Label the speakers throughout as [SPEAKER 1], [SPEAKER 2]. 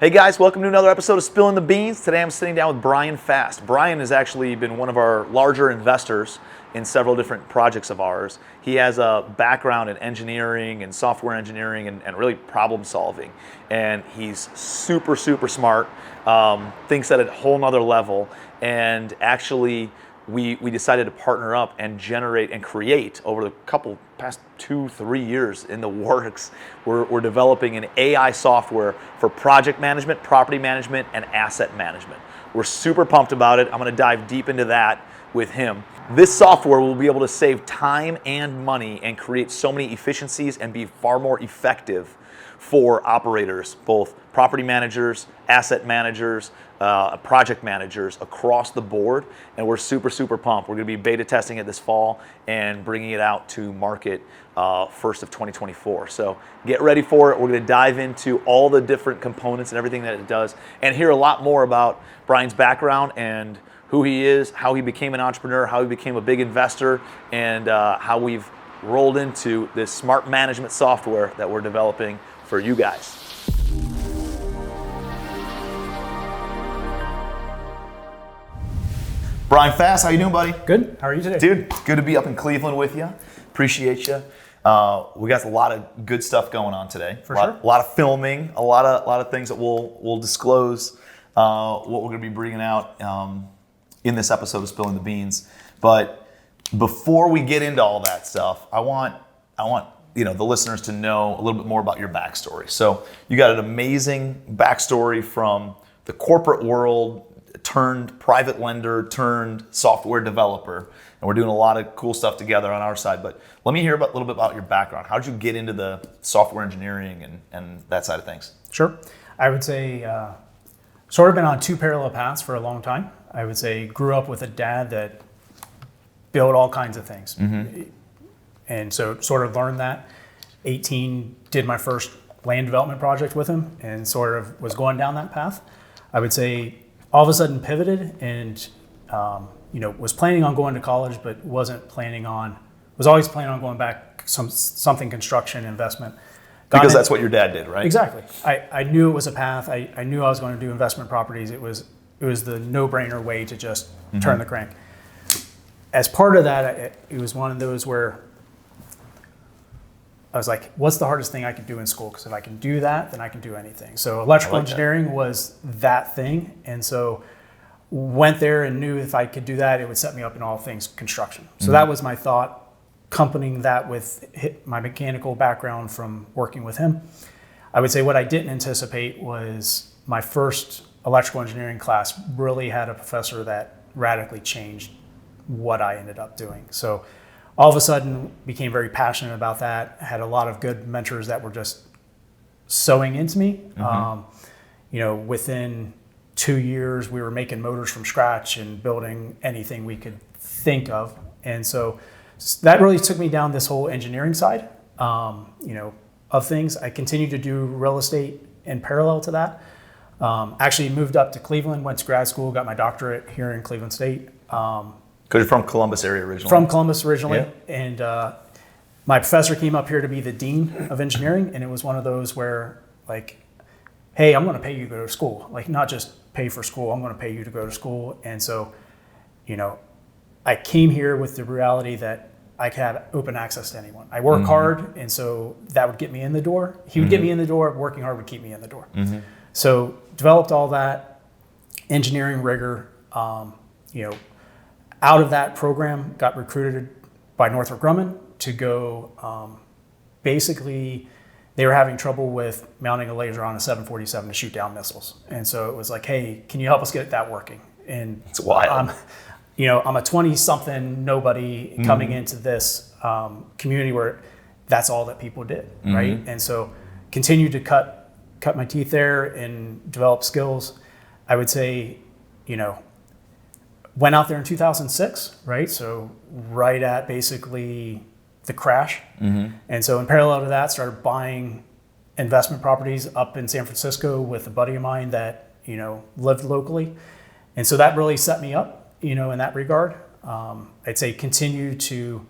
[SPEAKER 1] Hey guys, welcome to another episode of Spilling the Beans. Today I'm sitting down with Brian Fast. Brian has actually been one of our larger investors in several different projects of ours. He has a background in engineering and software engineering and really problem solving. And he's super smart, thinks at a whole nother level, and actually we decided to partner up and generate and create over the past 2-3 years in the works. We're developing an AI software for project management, property management, and asset management. We're super pumped about it. I'm going to dive deep into that with him. This software will be able to save time and money and create so many efficiencies and be far more effective for operators, both property managers, asset managers, project managers across the board. And we're super pumped. We're going to be beta testing it this fall and bringing it out to market first of 2024. So get ready for it. We're going to dive into all the different components and everything that it does and hear a lot more about Brian's background and who he is, how he became an entrepreneur, how he became a big investor, and how we've rolled into this smart management software that we're developing for you guys. Brian Fast, how you doing, buddy?
[SPEAKER 2] Good. How are you today?
[SPEAKER 1] Dude, it's good to be up in Cleveland with you. Appreciate you. We got a lot of good stuff going on today.
[SPEAKER 2] For sure.
[SPEAKER 1] A lot of filming, a lot of things that we'll disclose what we're going to be bringing out in this episode of Spilling the Beans. But before we get into all that stuff, I want the listeners to know a little bit more about your backstory. So you got an amazing backstory from the corporate world, turned private lender, turned software developer, and we're doing a lot of cool stuff together on our side. But let me hear a little bit about your background. How did you get into the software engineering and that side of things?
[SPEAKER 2] Sure. I would say sort of been on two parallel paths for a long time. I would say grew up with a dad that built all kinds of things. Mm-hmm. And so sort of learned that. 18, did my first land development project with him and sort of was going down that path. I would say all of a sudden pivoted and was planning on going to college, but was always planning on going back something construction investment.
[SPEAKER 1] Because that's what your dad did, right?
[SPEAKER 2] Exactly. I knew it was a path. I knew I was going to do investment properties. It was the no-brainer way to just turn the crank. As part of that, it was one of those where I was like, what's the hardest thing I could do in school? Because if I can do that, then I can do anything. So electrical engineering was that thing. And so went there and knew if I could do that, it would set me up in all things construction. So that was my thought, accompanying that with my mechanical background from working with him. I would say what I didn't anticipate was my first electrical engineering class really had a professor that radically changed what I ended up doing. So all of a sudden became very passionate about that. Had a lot of good mentors that were just sewing into me. Within 2 years, we were making motors from scratch and building anything we could think of. And so that really took me down this whole engineering side, of things. I continued to do real estate in parallel to that. Actually moved up to Cleveland, went to grad school, got my doctorate here in Cleveland State.
[SPEAKER 1] Because you're from Columbus area originally.
[SPEAKER 2] From Columbus originally.
[SPEAKER 1] Yeah.
[SPEAKER 2] And my professor came up here to be the dean of engineering. And it was one of those where, like, hey, I'm going to pay you to go to school. Like, not just pay for school, I'm going to pay you to go to school. And so, I came here with the reality that I could have open access to anyone. I work hard, and so that would get me in the door. He would get me in the door. Working hard would keep me in the door. So developed all that engineering rigor, out of that program, got recruited by Northrop Grumman to go, basically, they were having trouble with mounting a laser on a 747 to shoot down missiles. And so it was like, hey, can you help us get that working? And
[SPEAKER 1] it's wild.
[SPEAKER 2] I'm a 20-something nobody coming into this community where that's all that people did, right? And so continued to cut my teeth there and develop skills. I would say, went out there in 2006, right? So right at basically the crash. And so in parallel to that, started buying investment properties up in San Francisco with a buddy of mine that, lived locally. And so that really set me up, in that regard. I'd say continue to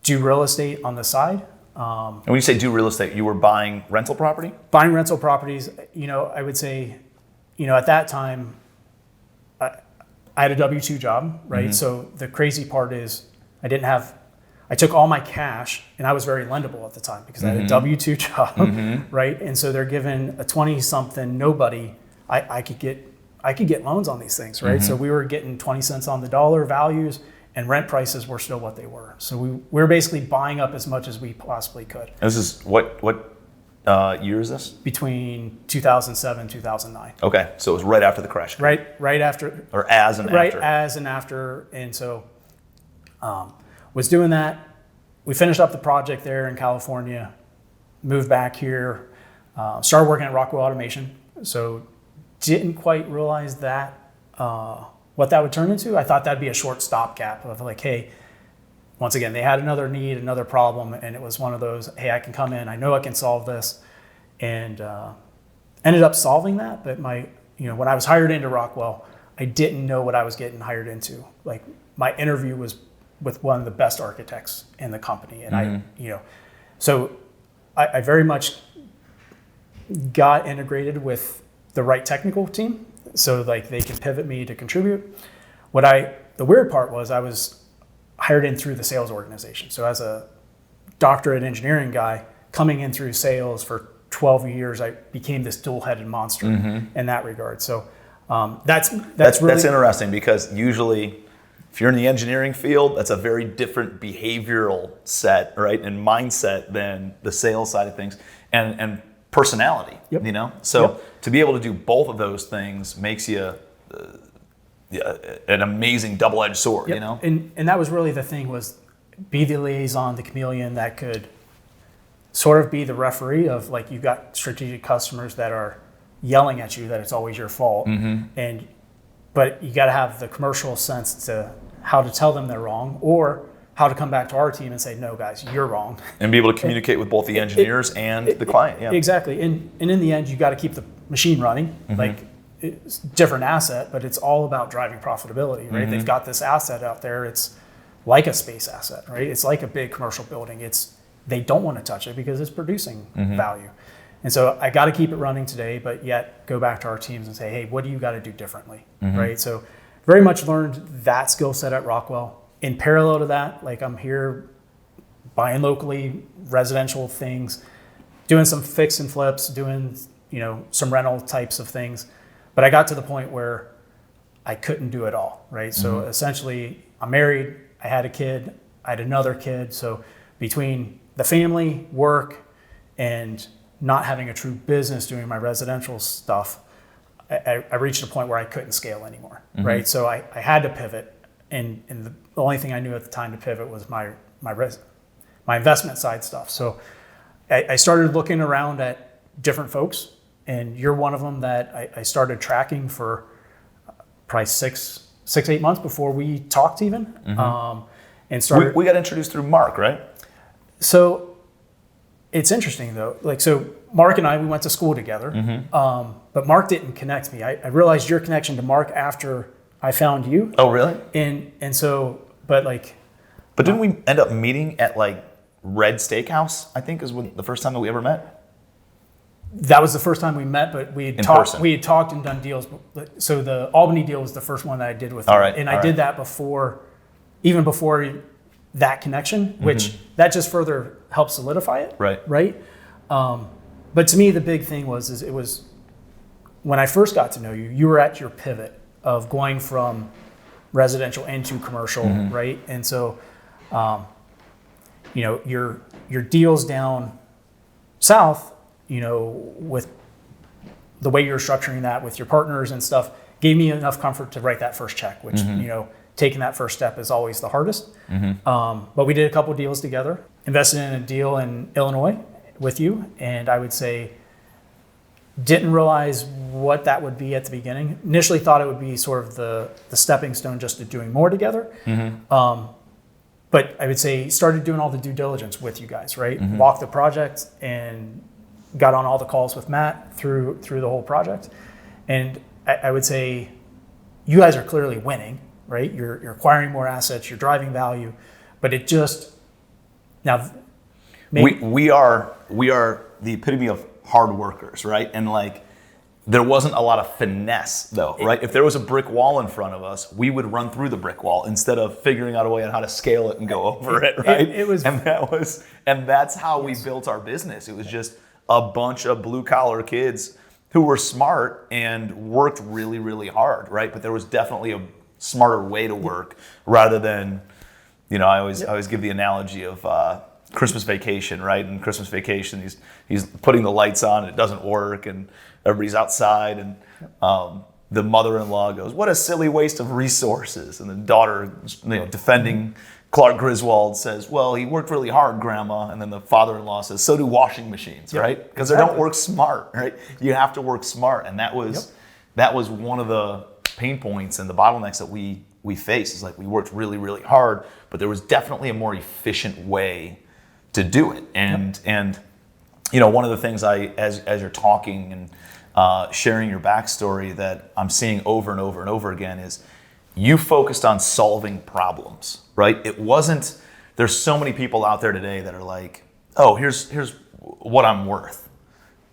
[SPEAKER 2] do real estate on the side.
[SPEAKER 1] And when you say do real estate, you were buying rental property?
[SPEAKER 2] Buying rental properties, I would say, at that time, I had a W-2 job, right?
[SPEAKER 1] Mm-hmm.
[SPEAKER 2] So the crazy part is I took all my cash, and I was very lendable at the time because I had a W-2 job, right? And so they're giving a 20-something nobody, I could get loans on these things, right? So we were getting 20 cents on the dollar values, and rent prices were still what they were. So we were basically buying up as much as we possibly could.
[SPEAKER 1] This is what year is this?
[SPEAKER 2] Between 2007 2009.
[SPEAKER 1] Okay, so it was right after the crash.
[SPEAKER 2] Right after.
[SPEAKER 1] Or as and
[SPEAKER 2] right
[SPEAKER 1] after.
[SPEAKER 2] Right as and after. And so was doing that. We finished up the project there in California, moved back here, started working at Rockwell Automation. So didn't quite realize that, what that would turn into. I thought that'd be a short stopgap of like, hey, once again, they had another need, another problem, and it was one of those, hey, I can come in, I know I can solve this, and ended up solving that. But when I was hired into Rockwell, I didn't know what I was getting hired into. Like, my interview was with one of the best architects in the company, and so I very much got integrated with the right technical team, so like they can pivot me to contribute. The weird part was I was hired in through the sales organization. So as a doctorate engineering guy coming in through sales for 12 years, I became this dual-headed monster in that regard. So that's really
[SPEAKER 1] interesting, because usually if you're in the engineering field, that's a very different behavioral set, right, and mindset than the sales side of things, and personality. So to be able to do both of those things makes you an amazing double-edged sword.
[SPEAKER 2] And that was really the thing, was be the liaison, the chameleon that could sort of be the referee of, like, you've got strategic customers that are yelling at you that it's always your fault, but you got to have the commercial sense to how to tell them they're wrong, or how to come back to our team and say, no, guys, you're wrong.
[SPEAKER 1] And be able to communicate with both the engineers and the client. Yeah.
[SPEAKER 2] Exactly. And in the end, you got to keep the machine running. Like, it's a different asset, but it's all about driving profitability, right? They've got this asset out there. It's like a space asset, right? It's like a big commercial building. They don't want to touch it because it's producing value. And so I got to keep it running today, but yet go back to our teams and say, hey, what do you got to do differently, right? So very much learned that skill set at Rockwell. In parallel to that, like, I'm here buying locally, residential things, doing some fix and flips, doing, some rental types of things. But I got to the point where I couldn't do it all, right? So essentially, I'm married, I had a kid, I had another kid. So between the family, work, and not having a true business doing my residential stuff, I reached a point where I couldn't scale anymore, right? So I had to pivot, and the only thing I knew at the time to pivot was my investment side stuff. So I started looking around at different folks, and you're one of them that I started tracking for probably 6-8 months before we talked even, and started.
[SPEAKER 1] We got introduced through Mark, right?
[SPEAKER 2] So it's interesting though. Like, so Mark and I, we went to school together, but Mark didn't connect me. I realized your connection to Mark after I found you.
[SPEAKER 1] Oh, really?
[SPEAKER 2] And so, but like.
[SPEAKER 1] But didn't we end up meeting at like Red Steakhouse, I think, is the first time that we ever met?
[SPEAKER 2] That was the first time we met, but we had talked. We had talked and done deals. So the Albany deal was the first one that I did with you. And I did that even before that connection, which that just further helped solidify it. Right. But to me, the big thing was it was when I first got to know you. You were at your pivot of going from residential into commercial, right? And so, your deals down south, with the way you're structuring that with your partners and stuff, gave me enough comfort to write that first check, which, taking that first step is always the hardest. But we did a couple deals together, invested in a deal in Illinois with you, and I would say didn't realize what that would be at the beginning. Initially thought it would be sort of the stepping stone just to doing more together. But I would say started doing all the due diligence with you guys, right? Walked the project and got on all the calls with Matt through the whole project. And I would say you guys are clearly winning, right? You're acquiring more assets, you're driving value, but it just, now.
[SPEAKER 1] we are the epitome of hard workers, right? And like, there wasn't a lot of finesse though, right? If there was a brick wall in front of us, we would run through the brick wall instead of figuring out a way on how to scale it and go over it, right? And that's how we built our business. It was just a bunch of blue collar kids who were smart and worked really, really hard, right? But there was definitely a smarter way to work rather than, I always give the analogy of Christmas Vacation, right? In Christmas Vacation, he's putting the lights on and it doesn't work, and everybody's outside, and the mother-in-law goes, "What a silly waste of resources," and the daughter, defending Clark Griswold, says, "Well, he worked really hard, Grandma," and then the father-in-law says, "So do washing machines," right? Because they don't work smart, right? You have to work smart, and that was one of the pain points and the bottlenecks that we face. Is like, we worked really, really hard, but there was definitely a more efficient way to do it. And one of the things as you're talking and sharing your backstory that I'm seeing over and over and over again is you focused on solving problems, right? It wasn't, there's so many people out there today that are like, oh, here's what I'm worth.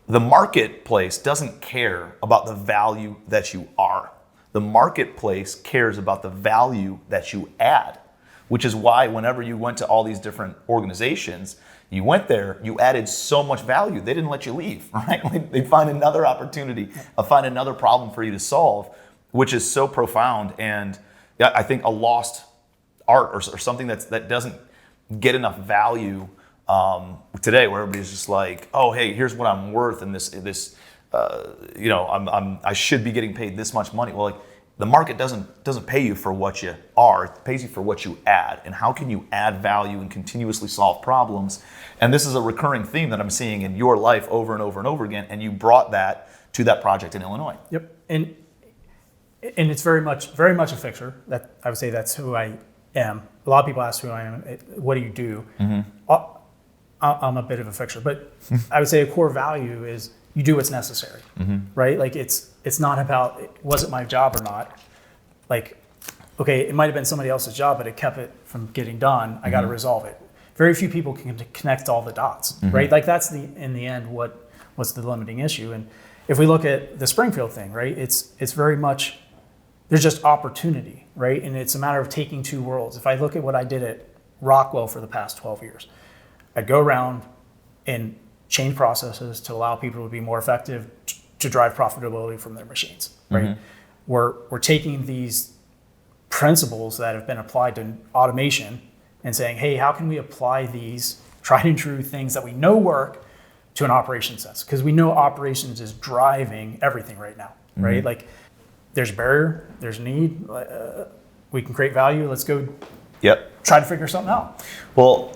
[SPEAKER 1] The marketplace doesn't care about the value that you are. The marketplace cares about the value that you add, which is why whenever you went to all these different organizations, you went there, you added so much value, they didn't let you leave, right? They'd find another opportunity, find another problem for you to solve, which is so profound. And I think a lost art or something that doesn't get enough value today, where everybody's just like, oh, hey, here's what I'm worth, and I should be getting paid this much money. Well, like, the market doesn't pay you for what you are, it pays you for what you add. And how can you add value and continuously solve problems? And this is a recurring theme that I'm seeing in your life over and over and over again. And you brought that to that project in Illinois.
[SPEAKER 2] Yep. And it's very much a fixture. That I would say that's who I am. A lot of people ask who I am. What do you do? Mm-hmm. I'm a bit of a fixture, but I would say a core value is you do what's necessary, right? Like, it's not about, was it my job or not? Like, okay, it might have been somebody else's job, but it kept it from getting done. I got to resolve it. Very few people can connect all the dots, right? Like, that's in the end what's the limiting issue. And if we look at the Springfield thing, right? It's very much, there's just opportunity, right? And it's a matter of taking two worlds. If I look at what I did at Rockwell for the past 12 years, I'd go around and change processes to allow people to be more effective, to drive profitability from their machines, right? We're taking these principles that have been applied to automation and saying, hey, how can we apply these tried and true things that we know work to an operations sense? Because we know operations is driving everything right now, right? Like, there's a barrier, there's a need, we can create value, let's go try to figure something out.
[SPEAKER 1] Well,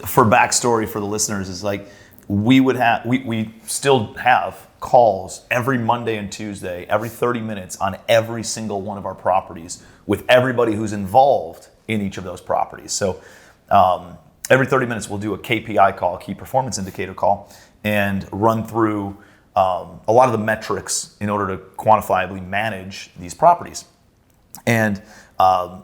[SPEAKER 1] for backstory for the listeners is like, we still have calls every Monday and Tuesday, every 30 minutes on every single one of our properties with everybody who's involved in each of those properties. So every 30 minutes we'll do a KPI call, key performance indicator call, and run through a lot of the metrics in order to quantifiably manage these properties. And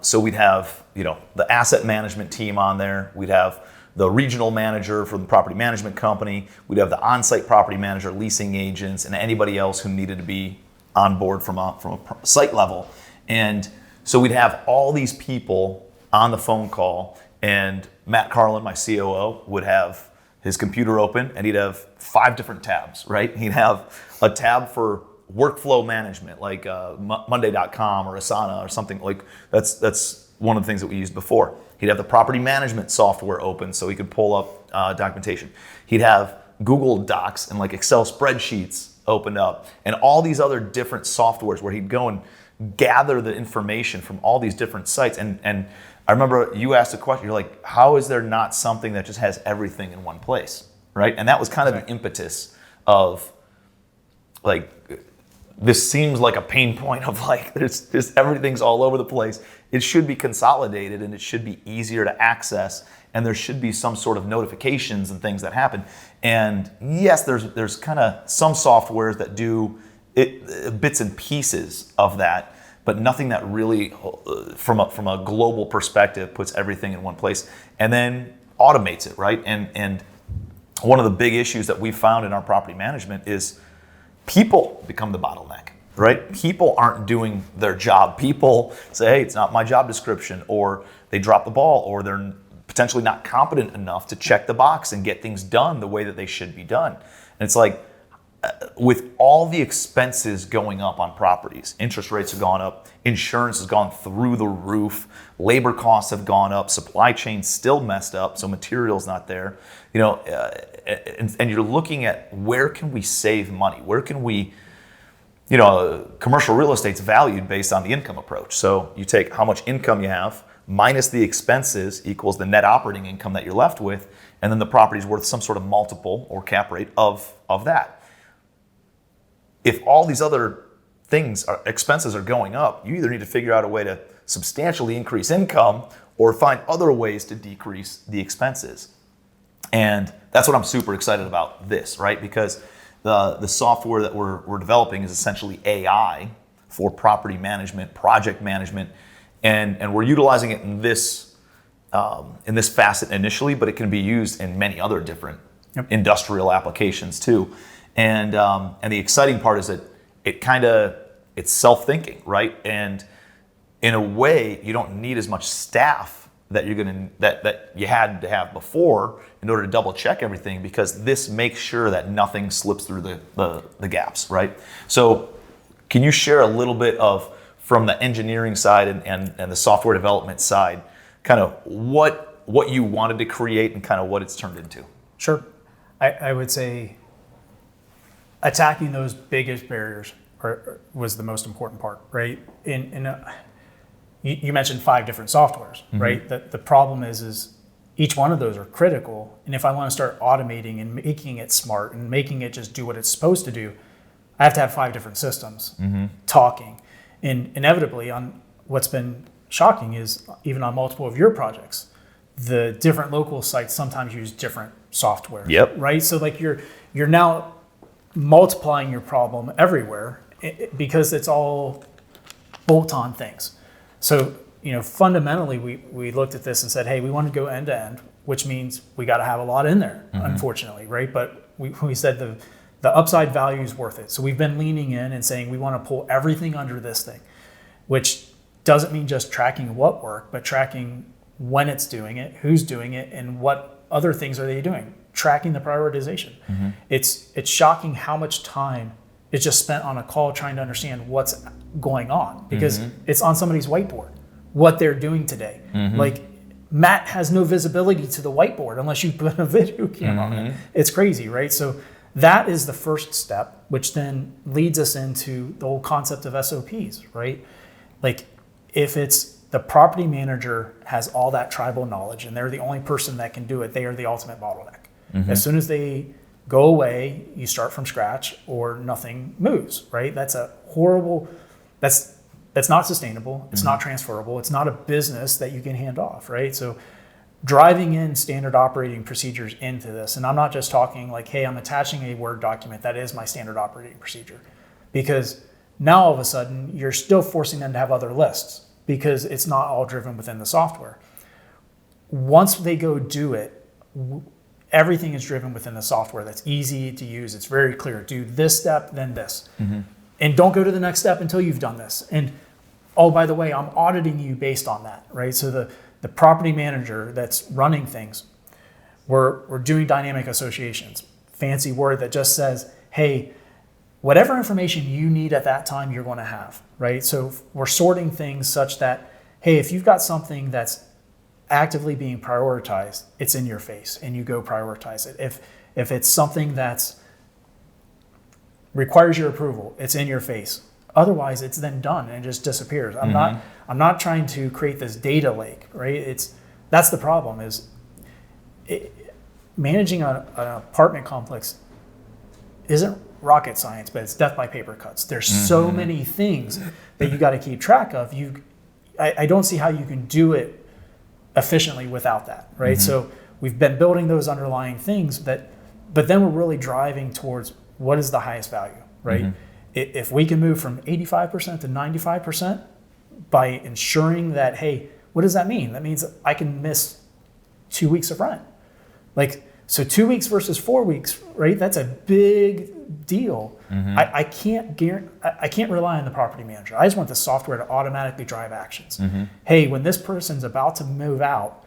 [SPEAKER 1] so we'd have the asset management team on there, we'd have the regional manager from the property management company, we'd have the on-site property manager, leasing agents, and anybody else who needed to be on board from a site level. And so we'd have all these people on the phone call, and Matt Carlin, my COO, would have his computer open, and he'd have 5 different tabs, right? He'd have a tab for workflow management, like Monday.com or Asana or something. Like, that's one of the things that we used before. He'd have the property management software open so he could pull up documentation. He'd have Google Docs and like Excel spreadsheets opened up, and all these other different softwares where he'd go and gather the information from all these different sites. And I remember you asked a question, you're like, how is there not something that just has everything in one place, right? And that was kind of the impetus of like, this seems like a pain point of like, there's everything's all over the place. It should be consolidated and it should be easier to access, and there should be some sort of notifications and things that happen. And yes, there's kind of some softwares that do it, bits and pieces of that, but nothing that really, from a global perspective, puts everything in one place and then automates it, right? And one of the big issues that we found in our property management is people become the bottleneck, right? People aren't doing their job. People say, hey, it's not my job description, or they drop the ball, or they're potentially not competent enough to check the box and get things done the way that they should be done. And it's like, with all the expenses going up on properties, interest rates have gone up, insurance has gone through the roof, labor costs have gone up, supply chain's still messed up, so material's not there. And you're looking at, where can we save money? Where can we, commercial real estate's valued based on the income approach. So you take how much income you have minus the expenses equals the net operating income that you're left with, and then the property's worth some sort of multiple or cap rate of that. If all these other expenses are going up, you either need to figure out a way to substantially increase income or find other ways to decrease the expenses. And that's what I'm super excited about this, right? Because the software that we're developing is essentially AI for property management, project management, and we're utilizing it in this facet initially, but it can be used in many other different industrial applications too. And the exciting part is that it's self-thinking, right? And in a way, you don't need as much staff that you had to have before in order to double check everything, because this makes sure that nothing slips through the gaps, right? So can you share a little bit from the engineering side and the software development side, kind of what you wanted to create and kind of what it's turned into?
[SPEAKER 2] Sure. I would say attacking those biggest barriers was the most important part, right? You mentioned 5 different softwares, right? The problem is each one of those are critical. And if I want to start automating and making it smart and making it just do what it's supposed to do, I have to have 5 different systems talking. And inevitably, on what's been shocking is, even on multiple of your projects, the different local sites sometimes use different software.
[SPEAKER 1] Yep.
[SPEAKER 2] Right? So like you're now multiplying your problem everywhere because it's all bolt-on things. So, fundamentally, we looked at this and said, hey, we want to go end to end, which means we got to have a lot in there, unfortunately, right? But we said the upside value is worth it. So we've been leaning in and saying we want to pull everything under this thing, which doesn't mean just tracking what worked, but tracking when it's doing it, who's doing it, and what other things are they doing. Tracking the prioritization. It's shocking how much time is just spent on a call trying to understand what's going on, because it's on somebody's whiteboard, what they're doing today. Like, Matt has no visibility to the whiteboard unless you put a video camera on it. It's crazy, right? So that is the first step, which then leads us into the whole concept of SOPs, right? Like, if it's the property manager has all that tribal knowledge and they're the only person that can do it, they are the ultimate bottleneck. As soon as they go away, you start from scratch or nothing moves, right? That's a horrible, that's not sustainable. It's not transferable. It's not a business that you can hand off, right? So driving in standard operating procedures into this, and I'm not just talking like, hey, I'm attaching a Word document, that is my standard operating procedure. Because now all of a sudden, you're still forcing them to have other lists because it's not all driven within the software. Once they go do it, everything is driven within the software. That's easy to use. It's very clear. Do this step, then this. And don't go to the next step until you've done this. And oh, by the way, I'm auditing you based on that, right? So the property manager that's running things, we're doing dynamic associations, fancy word that just says, hey, whatever information you need at that time, you're going to have, right? So we're sorting things such that, hey, if you've got something that's actively being prioritized, it's in your face and you go prioritize it. If it's something that's requires your approval, it's in your face. Otherwise, it's then done and it just disappears. I'm not trying to create this data lake, right? That's the problem is managing an apartment complex isn't rocket science, but it's death by paper cuts. There's so many things that you got to keep track of. I don't see how you can do it efficiently without that, right? So we've been building those underlying things but then we're really driving towards what is the highest value, right? If we can move from 85% to 95% by ensuring that, hey, what does that mean? That means I can miss 2 weeks of rent. Like, So 2 weeks versus 4 weeks, right? That's a big deal. I can't rely on the property manager. I just want the software to automatically drive actions. Hey, when this person's about to move out,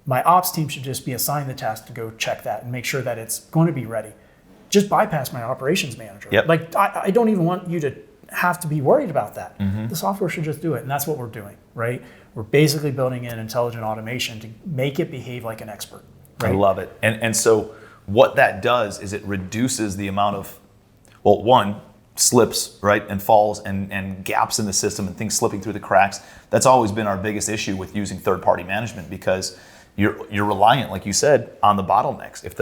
[SPEAKER 2] my ops team should just be assigned the task to go check that and make sure that it's going to be ready. Just bypass my operations manager.
[SPEAKER 1] Yep.
[SPEAKER 2] Like I don't even want you to have to be worried about that. The software should just do it, and that's what we're doing, right? We're basically building in intelligent automation to make it behave like an expert. Right?
[SPEAKER 1] I love it. And so what that does is it reduces the amount of, well, one, slips, right, and falls and gaps in the system and things slipping through the cracks. That's always been our biggest issue with using third-party management, because you're reliant, like you said, on the bottlenecks. If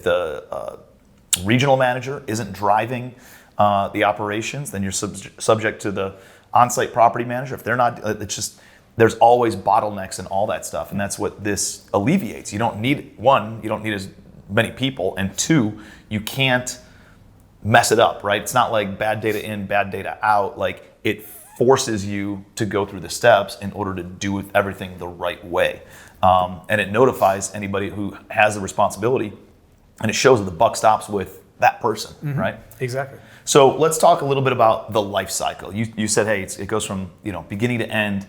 [SPEAKER 1] the regional manager isn't driving the operations, then you're subject to the on-site property manager. If they're not, it's just, there's always bottlenecks and all that stuff, and that's what this alleviates. You don't need, one, you don't need as many people, and two, you can't mess it up, right? It's not like bad data in, bad data out. Like, it forces you to go through the steps in order to do everything the right way. And it notifies anybody who has the responsibility, and it shows that the buck stops with that person, right?
[SPEAKER 2] Exactly.
[SPEAKER 1] So let's talk a little bit about the life cycle. You said, hey, it goes from beginning to end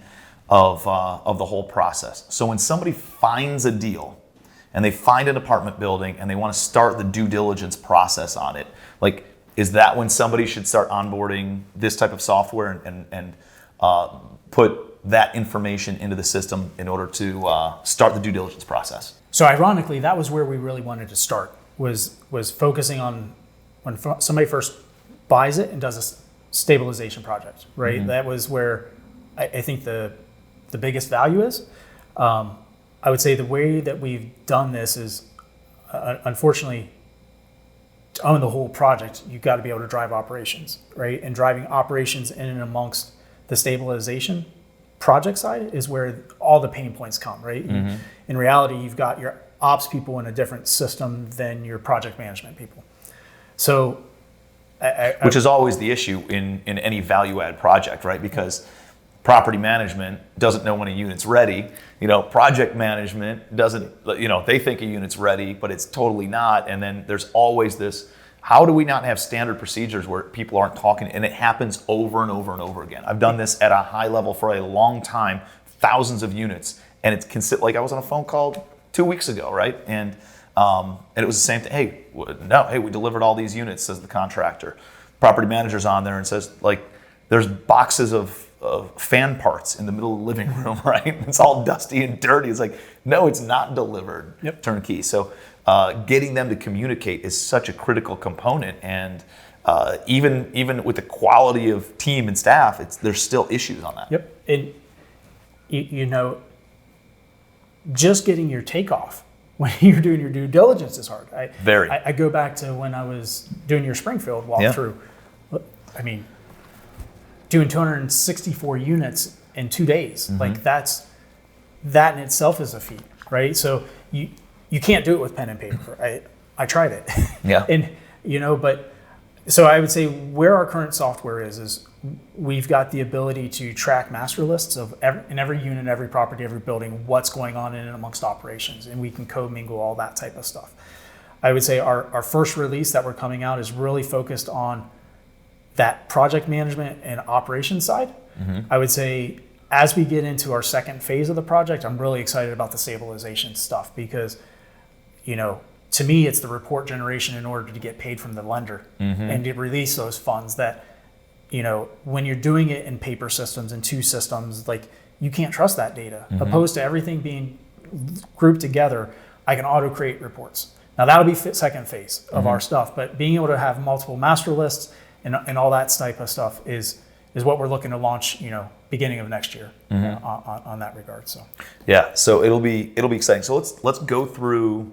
[SPEAKER 1] of the whole process. So when somebody finds a deal and they find an apartment building and they want to start the due diligence process on it, like, is that when somebody should start onboarding this type of software and put that information into the system in order to start the due diligence process?
[SPEAKER 2] So ironically, that was where we really wanted to start, was focusing on when somebody first buys it and does a stabilization project, right? That was where I think the biggest value is. I would say the way that we've done this is, unfortunately, to own the whole project, you've got to be able to drive operations, right? And driving operations in and amongst the stabilization project side is where all the pain points come, right? In reality, you've got your ops people in a different system than your project management people. So,
[SPEAKER 1] which is always the issue in any value add project, right? Because property management doesn't know when a unit's ready. Project management doesn't, they think a unit's ready, but it's totally not. And then there's always this, how do we not have standard procedures where people aren't talking? And it happens over and over and over again. I've done this at a high level for a long time, thousands of units. And it's like I was on a phone call 2 weeks ago, right? And it was the same thing. Hey, we delivered all these units, says the contractor. Property manager's on there and says, like, there's boxes of fan parts in the middle of the living room, right? It's all dusty and dirty. It's like, no, it's not delivered.
[SPEAKER 2] Yep.
[SPEAKER 1] Turnkey. So getting them to communicate is such a critical component. And even with the quality of team and staff, there's still issues on that.
[SPEAKER 2] Yep. And just getting your takeoff when you're doing your due diligence is hard. I go back to when I was doing your Springfield walkthrough. Yeah. I mean, doing 264 units in 2 days, like that in itself is a feat, right? So you can't do it with pen and paper. I tried it.
[SPEAKER 1] Yeah.
[SPEAKER 2] And but so I would say where our current software is we've got the ability to track master lists of in every unit, every property, every building, what's going on in and amongst operations, and we can co-mingle all that type of stuff. I would say our first release that we're coming out is really focused on that project management and operations side. I would say as we get into our second phase of the project, I'm really excited about the stabilization stuff because, to me, it's the report generation in order to get paid from the lender and to release those funds that, when you're doing it in paper systems and two systems, like, you can't trust that data. Opposed to everything being grouped together, I can auto create reports. Now that'll be second phase of our stuff, but being able to have multiple master lists and all that type of stuff is what we're looking to launch, beginning of next year on that regard. So
[SPEAKER 1] yeah, so it'll be exciting. So let's go through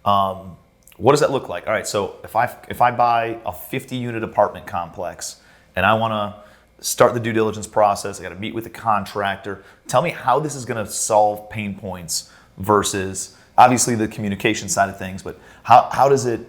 [SPEAKER 1] what does that look like? All right, so if I buy a 50-unit apartment complex and I want to start the due diligence process, I got to meet with the contractor. Tell me how this is going to solve pain points versus obviously the communication side of things, but how does it?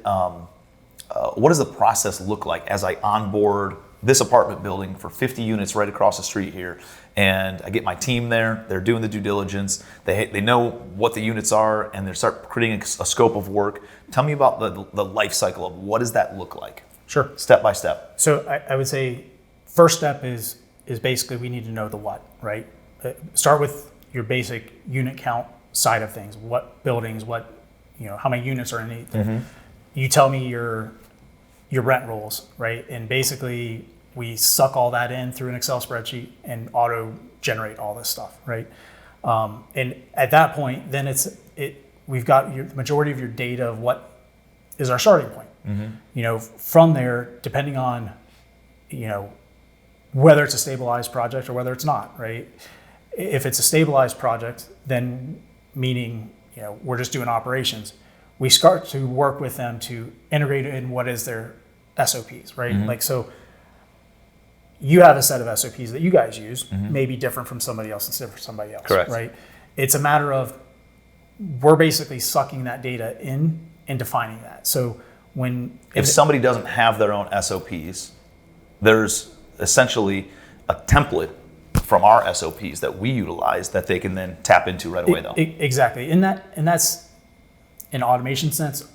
[SPEAKER 1] What does the process look like as I onboard this apartment building for 50 units right across the street here, and I get my team there. They're doing the due diligence. They know what the units are, and they start creating a scope of work. Tell me about the life cycle of what does that look like?
[SPEAKER 2] Sure.
[SPEAKER 1] Step by step.
[SPEAKER 2] So I would say first step is basically we need to know the what, right? Start with your basic unit count side of things. What buildings, how many units are in it. Mm-hmm. You tell me your rent rolls, right? And basically we suck all that in through an Excel spreadsheet and auto generate all this stuff, right? And at that point, then we've got the majority of your data of what is our starting point. Mm-hmm. From there, depending on, whether it's a stabilized project or whether it's not, right? If it's a stabilized project, then meaning, we're just doing operations, we start to work with them to integrate in what is their SOPs, right? Mm-hmm. Like, so you have a set of SOPs that you guys use, mm-hmm. may be different from somebody else and different from somebody else.
[SPEAKER 1] Correct.
[SPEAKER 2] Right? It's a matter of, we're basically sucking that data in and defining that. So if
[SPEAKER 1] somebody doesn't have their own SOPs, there's essentially a template from our SOPs that we utilize that they can then tap into right away though.
[SPEAKER 2] Exactly. And that's in automation sense,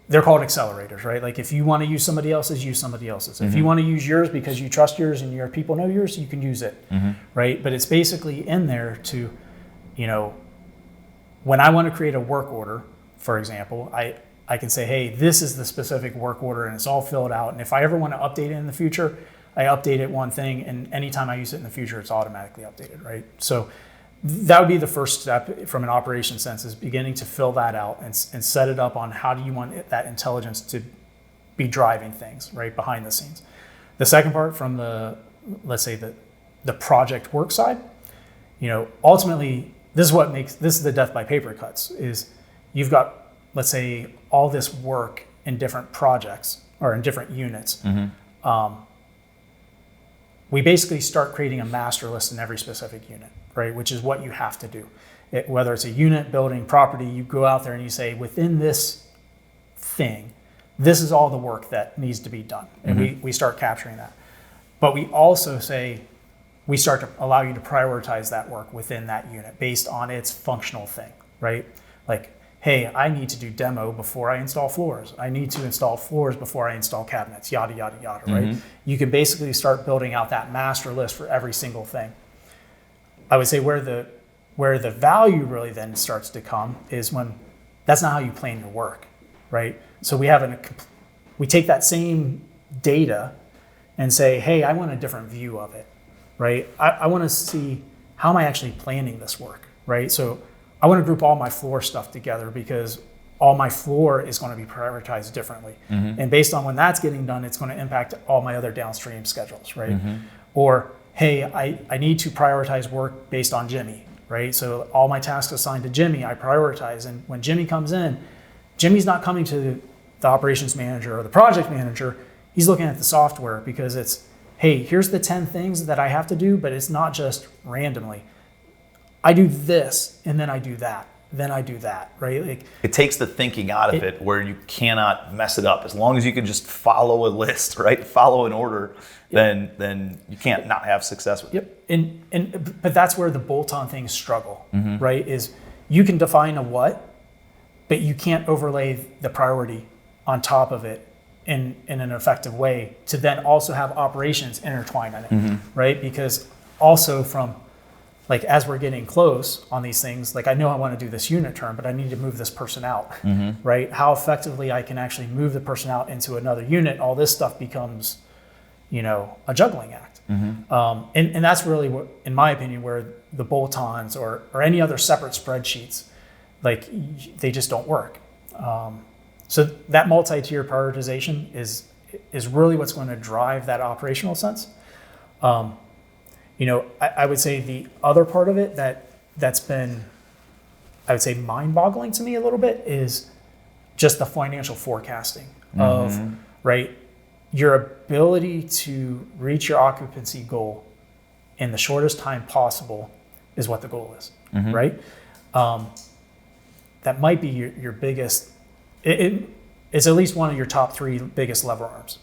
[SPEAKER 2] they're called accelerators, right? Like if you want to use somebody else's, use somebody else's. Mm-hmm. If you want to use yours because you trust yours and your people know yours, you can use it, mm-hmm. right? But it's basically in there to, when I want to create a work order, for example, I can say, hey, this is the specific work order and it's all filled out. And if I ever want to update it in the future, I update it one thing, and anytime I use it in the future, it's automatically updated, right? So that would be the first step from an operation sense, is beginning to fill that out and set it up on how do you want that intelligence to be driving things, right, behind the scenes. The second part from let's say the project work side, ultimately, this is the death by paper cuts, is you've got, let's say, all this work in different projects or in different units. Mm-hmm. We basically start creating a master list in every specific unit, right? Which is what you have to do. Whether it's a unit, building, property, you go out there and you say, within this thing, this is all the work that needs to be done. And mm-hmm. we start capturing that. But we also say, we start to allow you to prioritize that work within that unit based on its functional thing, right? Like, hey, I need to do demo before I install floors. I need to install floors before I install cabinets, yada, yada, yada, mm-hmm. right? You can basically start building out that master list for every single thing. I would say where the value really then starts to come is when that's not how you plan your work, right? So we take that same data and say, hey, I want a different view of it, right? I want to see, how am I actually planning this work, right? So I want to group all my floor stuff together because all my floor is going to be prioritized differently. Mm-hmm. And based on when that's getting done, it's going to impact all my other downstream schedules, right? Mm-hmm. Or, hey, I need to prioritize work based on Jimmy, right? So all my tasks assigned to Jimmy, I prioritize. And when Jimmy comes in, Jimmy's not coming to the operations manager or the project manager. He's looking at the software because it's, hey, here's the 10 things that I have to do, but it's not just randomly. I do this, and then I do that, then I do that, right? Like,
[SPEAKER 1] it takes the thinking out of it where you cannot mess it up. As long as you can just follow a list, right? Follow an order, yep. then you can't not have success with it.
[SPEAKER 2] Yep. But that's where the bolt-on things struggle, mm-hmm. right? Is you can define a what, but you can't overlay the priority on top of it in an effective way to then also have operations intertwined in it, mm-hmm. right? Because also like as we're getting close on these things, like I know I want to do this unit term, but I need to move this person out, mm-hmm. right? How effectively I can actually move the person out into another unit, all this stuff becomes, a juggling act. Mm-hmm. And that's really, what, in my opinion, where the bolt-ons or any other separate spreadsheets, like they just don't work. So that multi-tier prioritization is really what's going to drive that operational sense. I would say the other part of it that's been, I would say, mind-boggling to me a little bit is just the financial forecasting mm-hmm. of, right, your ability to reach your occupancy goal in the shortest time possible is what the goal is, mm-hmm. right? That might be your biggest, it's at least one of your top 3 biggest lever arms.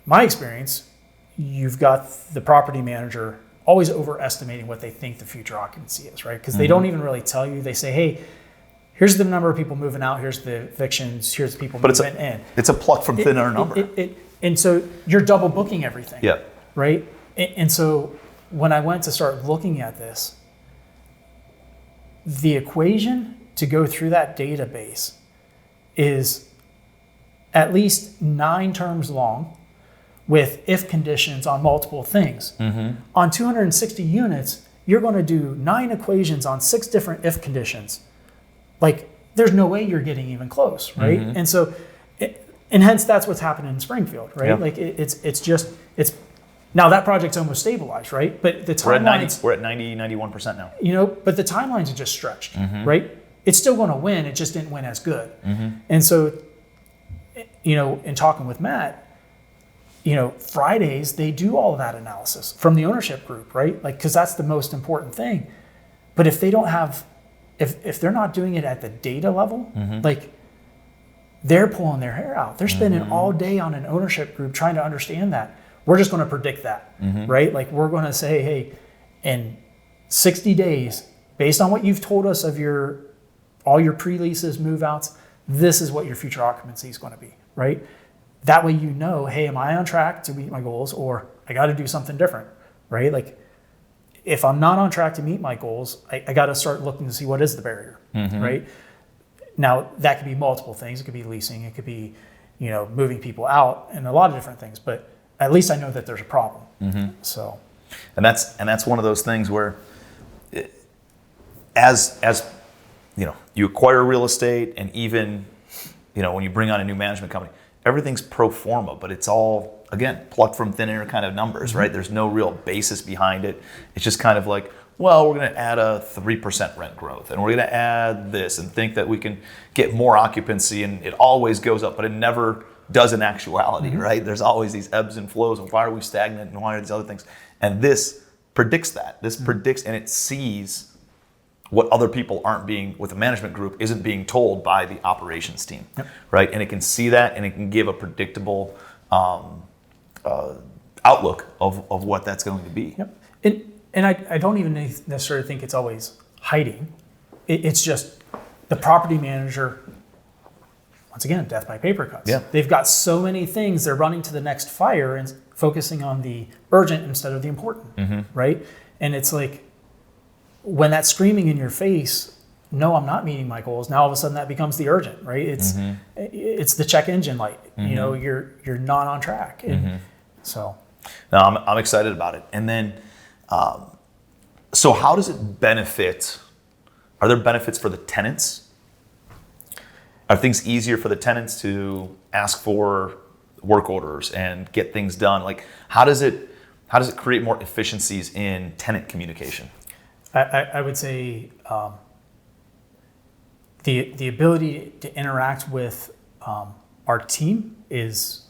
[SPEAKER 2] my experience, you've got the property manager always overestimating what they think the future occupancy is, right? Because they don't even really tell you. They say, hey, here's the number of people moving out, here's the evictions, here's the people moving in.
[SPEAKER 1] It's a pluck from thin air number.
[SPEAKER 2] And so you're double booking everything,
[SPEAKER 1] Yeah.
[SPEAKER 2] right? And so when I went to start looking at this, the equation to go through that database is at least 9 terms long with if conditions on multiple things. On 260 units, you're going to do 9 equations on 6 different if conditions. Like, there's no way you're getting even close, right? And so, and hence that's what's happening in Springfield, right?
[SPEAKER 1] Yeah.
[SPEAKER 2] Like it's now that project's almost stabilized, right? But the timelines,
[SPEAKER 1] we're at 91% now.
[SPEAKER 2] you know, but the timelines are just stretched, right? It's still going to win. It just didn't win as good. And so, you know, in talking with Matt, you know, Fridays, they do all of that analysis from the ownership group, right? Like, because that's the most important thing. But if they don't have, if they're not doing it at the data level, like, they're pulling their hair out. They're spending all day on an ownership group trying to understand that. We're just going to predict that, right? Like, we're going to say, hey, in 60 days, based on what you've told us of all your pre-leases, move-outs, this is what your future occupancy is going to be, right? That way, you know, hey, am I on track to meet my goals, or I got to do something different, right? Like, if I'm not on track to meet my goals, I got to start looking to see what is the barrier, right? Now, that could be multiple things. It could be leasing. It could be, you know, moving people out, and a lot of different things. But at least I know that there's a problem. So,
[SPEAKER 1] and that's one of those things where, as you know, you acquire real estate, and even, you know, when you bring on a new management company, everything's pro forma, but it's all, again, plucked from thin air kind of numbers, right? There's no real basis behind it. It's just kind of like, well, we're going to add a 3% rent growth, and we're going to add this, and think that we can get more occupancy, and it always goes up, but it never does in actuality, right? There's always these ebbs and flows, and why are we stagnant, and why are these other things? And this predicts that. This predicts, and it sees what other people aren't being, with the management group, isn't being told by the operations team, right? And it can see that, and it can give a predictable outlook of what that's going to be.
[SPEAKER 2] And I don't even necessarily think it's always hiding. It's just the property manager, once again, death by paper cuts.
[SPEAKER 1] Yeah.
[SPEAKER 2] They've got so many things, they're running to the next fire and focusing on the urgent instead of the important, right? And it's like, when that's screaming in your face, no, I'm not meeting my goals, now all of a sudden that becomes the urgent, right? It's the check engine light. You know, you're not on track. And so.
[SPEAKER 1] No, I'm excited about it. And then, so how does it benefit? Are there benefits for the tenants? Are things easier for the tenants to ask for work orders and get things done? Like, how does it create more efficiencies in tenant communication?
[SPEAKER 2] I would say the ability to interact with our team is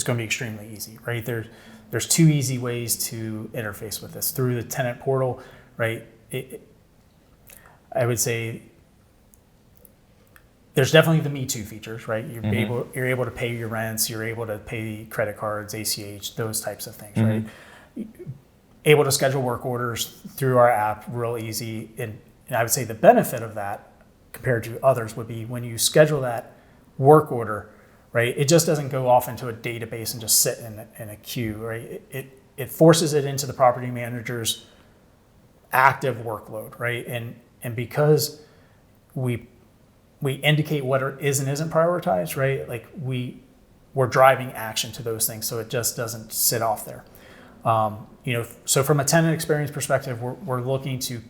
[SPEAKER 2] going to be extremely easy, right? There's 2 easy ways to interface with this through the tenant portal, right? I would say there's definitely the Me Too features, right? You're able to pay your rents, you're able to pay credit cards, ACH, those types of things, right? Able to schedule work orders through our app, real easy. And I would say the benefit of that compared to others would be when you schedule that work order, right? It just doesn't go off into a database and just sit in a queue, right? It forces it into the property manager's active workload, right? And because we indicate what is and isn't prioritized, right? Like we're driving action to those things, so it just doesn't sit off there. You know, so from a tenant experience perspective, we're looking to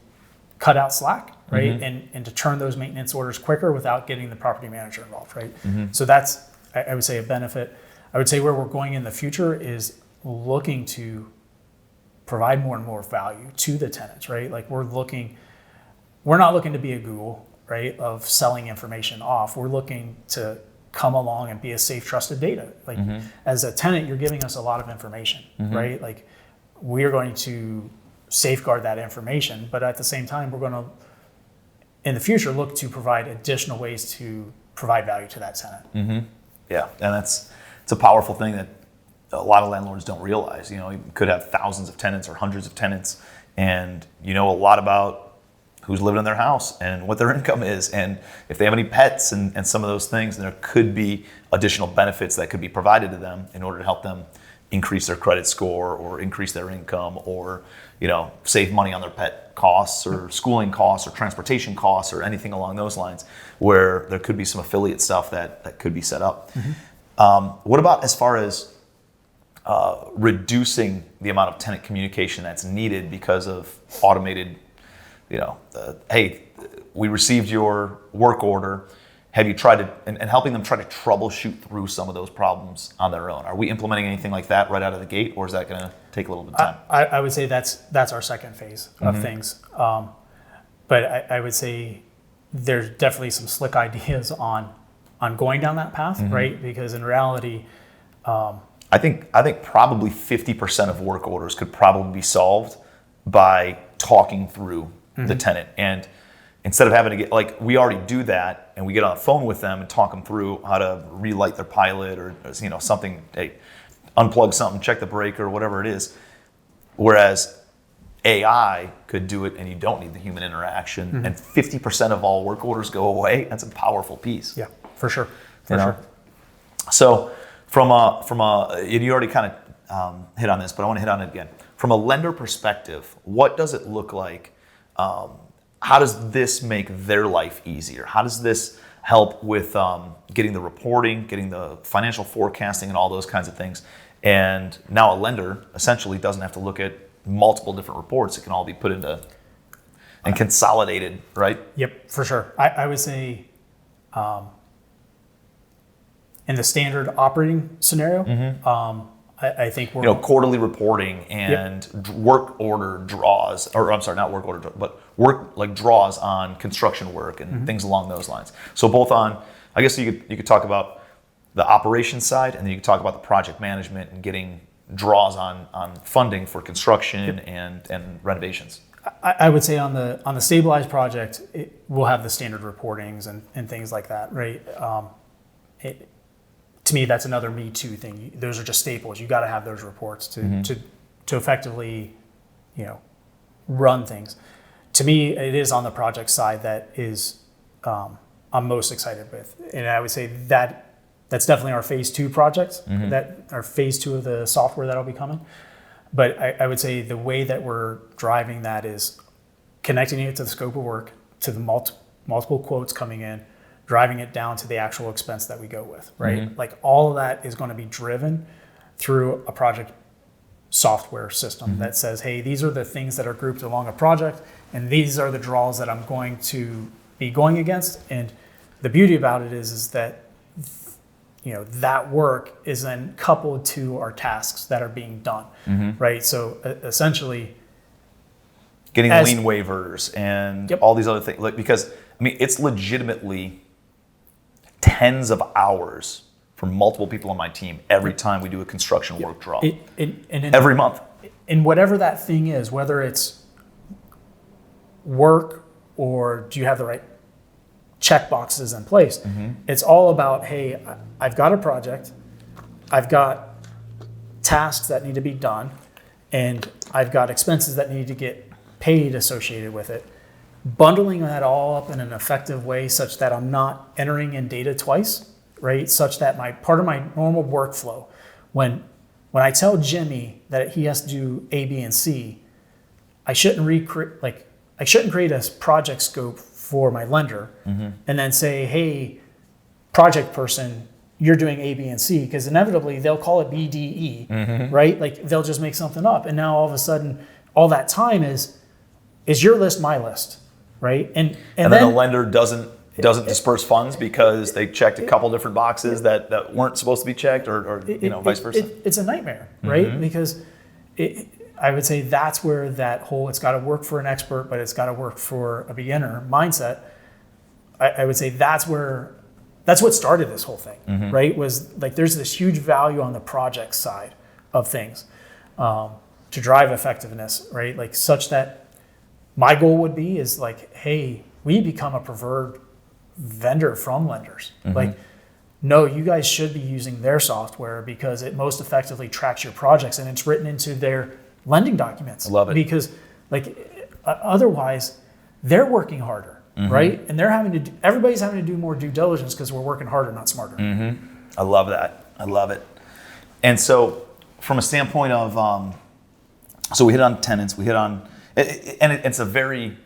[SPEAKER 2] cut out slack, right? And to turn those maintenance orders quicker without getting the property manager involved, right? So that's, I would say, a benefit. I would say where we're going in the future is looking to provide more and more value to the tenants, right? Like we're not looking to be a Google, right, of selling information off. We're looking to come along and be a safe, trusted data. Like as a tenant, you're giving us a lot of information, right? Like we're going to safeguard that information, but at the same time, we're going to, in the future, look to provide additional ways to provide value to that tenant.
[SPEAKER 1] Yeah, and it's a powerful thing that a lot of landlords don't realize. You could have thousands of tenants or hundreds of tenants, and you know a lot about who's living in their house and what their income is, and if they have any pets and some of those things. And there could be additional benefits that could be provided to them in order to help them increase their credit score or increase their income, or save money on their pet costs or schooling costs or transportation costs or anything along those lines, where there could be some affiliate stuff that could be set up. What about as far as reducing the amount of tenant communication that's needed because of automated, hey, we received your work order. Have you tried to, and helping them try to troubleshoot through some of those problems on their own? Are we implementing anything like that right out of the gate, or is that going to take a little bit of time?
[SPEAKER 2] I would say that's our second phase of things. But I would say there's definitely some slick ideas on going down that path, right? Because in reality,
[SPEAKER 1] I think probably 50% of work orders could probably be solved by talking through the tenant. And instead of having to get, we already do that, and we get on the phone with them and talk them through how to relight their pilot or something, hey, unplug something, check the breaker, whatever it is. Whereas AI could do it, and you don't need the human interaction. And 50% of all work orders go away. That's a powerful piece.
[SPEAKER 2] Yeah, for sure. For sure.
[SPEAKER 1] So from a, you already kind of hit on this, but I want to hit on it again. From a lender perspective, what does it look like? How does this make their life easier? How does this help with getting the reporting, getting the financial forecasting, and all those kinds of things? And now a lender essentially doesn't have to look at multiple different reports. It can all be put into and consolidated, right?
[SPEAKER 2] Yep, for sure. I would say in the standard operating scenario, I think we're
[SPEAKER 1] quarterly reporting and work order draws, or I'm sorry, not work order, but work draws on construction work and things along those lines. So both on, I guess you could talk about the operations side, and then you could talk about the project management and getting draws on funding for construction and renovations.
[SPEAKER 2] I would say on the stabilized project, we'll have the standard reportings and things like that, right? To me, that's another Me Too thing. Those are just staples. You got to have those reports to effectively, run things. To me, it is on the project side that is I'm most excited with, and I would say that's definitely our phase 2 projects. That our phase 2 of the software that'll be coming. But I would say the way that we're driving that is connecting it to the scope of work, to the multiple quotes coming in, driving it down to the actual expense that we go with, right? Like all of that is going to be driven through a project software system that says, hey, these are the things that are grouped along a project, and these are the draws that I'm going to be going against. And the beauty about it is that that work is then coupled to our tasks that are being done, right? So essentially,
[SPEAKER 1] getting lien waivers and all these other things, because it's legitimately tens of hours for multiple people on my team every time we do a construction work draw. Every month.
[SPEAKER 2] And whatever that thing is, whether it's work or do you have the right check boxes in place, it's all about, hey, I've got a project, I've got tasks that need to be done, and I've got expenses that need to get paid associated with it. Bundling that all up in an effective way such that I'm not entering in data twice, right? Such that part of my normal workflow, when I tell Jimmy that he has to do A, B, and C, I shouldn't create a project scope for my lender and then say, hey, project person, you're doing A, B, and C, because inevitably they'll call it B, D, E, right? Like they'll just make something up. And now all of a sudden, all that time is your list my list? Right, and then
[SPEAKER 1] the lender doesn't disperse funds because they checked a couple different boxes that weren't supposed to be checked, or vice versa.
[SPEAKER 2] It's a nightmare, right? Because I would say that's where that whole it's got to work for an expert, but it's got to work for a beginner mindset. I would say that's what started this whole thing, right? Was there's this huge value on the project side of things to drive effectiveness, right? Such that. My goal would be hey, we become a preferred vendor from lenders. no, you guys should be using their software because it most effectively tracks your projects and it's written into their lending documents.
[SPEAKER 1] I love it.
[SPEAKER 2] Because otherwise they're working harder, right? And everybody's having to do more due diligence because we're working harder, not smarter.
[SPEAKER 1] I love that. I love it. And so from a standpoint of, so we hit on tenants, we hit on, it's a very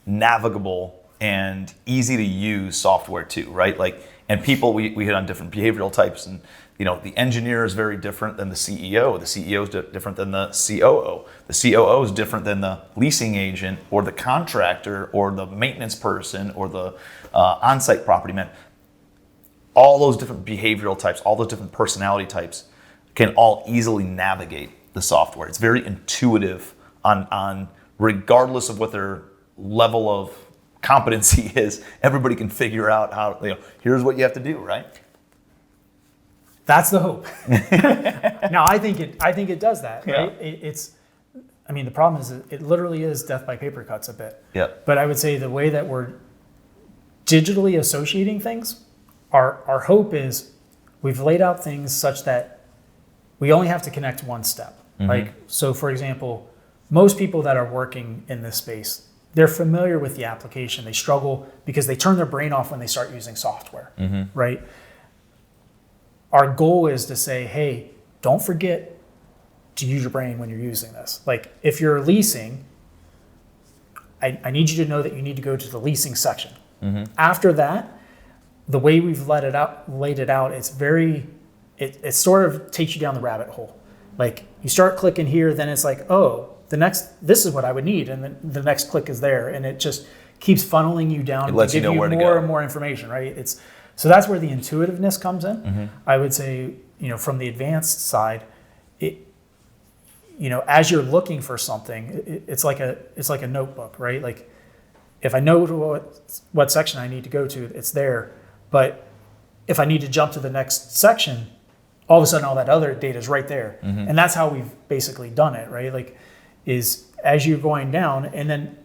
[SPEAKER 1] navigable and easy to use software too, right? And people, we hit on different behavioral types, and the engineer is very different than the CEO. The CEO is different than the COO. The COO is different than the leasing agent or the contractor or the maintenance person or the on-site property man. All those different behavioral types, all those different personality types can all easily navigate the software. It's very intuitive on regardless of what their level of competency is. Everybody can figure out how, here's what you have to do, right?
[SPEAKER 2] That's the hope. No, I think it does that, right? Yeah. The problem is it literally is death by paper cuts a bit.
[SPEAKER 1] Yeah.
[SPEAKER 2] But I would say the way that we're digitally associating things, our hope is we've laid out things such that we only have to connect one step. So for example, most people that are working in this space, they're familiar with the application. They struggle because they turn their brain off when they start using software, right? Our goal is to say, hey, don't forget to use your brain when you're using this. If you're leasing, I need you to know that you need to go to the leasing section. After that, the way we've laid it out, it sort of takes you down the rabbit hole. You start clicking here, then it's this is what I would need, and then the next click is there, and it just keeps funneling you down.
[SPEAKER 1] It lets you know where to go.
[SPEAKER 2] More and more information, right? So that's where the intuitiveness comes in. I would say, from the advanced side, as you're looking for something, it's like a notebook, right? If I know what section I need to go to, it's there. But if I need to jump to the next section, all of a sudden all that other data is right there. And that's how we've basically done it, right? Is as you're going down, and then